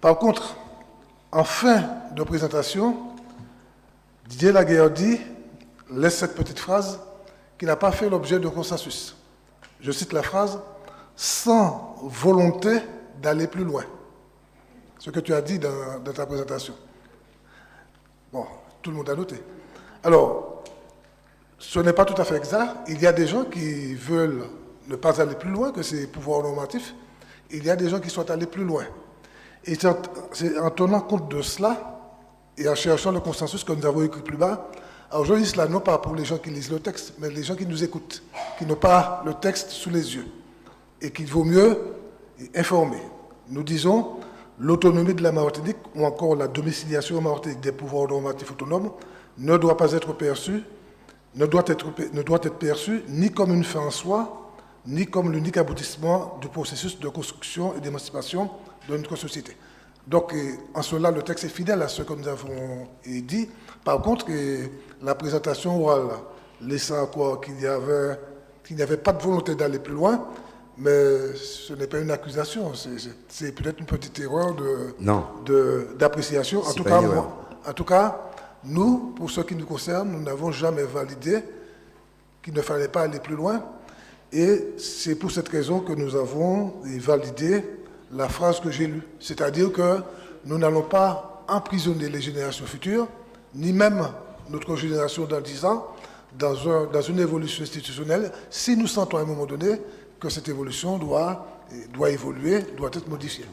Par contre, en fin de présentation, Didier Laguerre laisse cette petite phrase qui n'a pas fait l'objet de consensus. Je cite la phrase « sans volonté d'aller plus loin ». Ce que tu as dit dans ta présentation. Bon, tout le monde a noté. Alors, ce n'est pas tout à fait exact. Il y a des gens qui veulent ne pas aller plus loin que ces pouvoirs normatifs. Il y a des gens qui souhaitent aller plus loin. Et c'est en tenant compte de cela et en cherchant le consensus que nous avons écrit plus bas. Alors je dis cela non pas pour les gens qui lisent le texte, mais les gens qui nous écoutent, qui n'ont pas le texte sous les yeux et qu'il vaut mieux informer. Nous disons l'autonomie de la Martinique ou encore la domiciliation en Martinique des pouvoirs normatifs autonomes ne doit pas être perçue, ne doit être perçue ni comme une fin en soi, ni comme l'unique aboutissement du processus de construction et d'émancipation de notre société. Donc, en cela, le texte est fidèle à ce que nous avons dit. Par contre, la présentation orale laissant croire qu'il n'y avait pas de volonté d'aller plus loin, mais ce n'est pas une accusation, c'est peut-être une petite erreur d'appréciation. En tout cas, nous, pour ce qui nous concerne, nous n'avons jamais validé qu'il ne fallait pas aller plus loin. Et c'est pour cette raison que nous avons validé la phrase que j'ai lue. C'est-à-dire que nous n'allons pas emprisonner les générations futures, ni même notre génération dans 10 ans, dans une évolution institutionnelle, si nous sentons à un moment donné que cette évolution doit évoluer, doit être modifiée.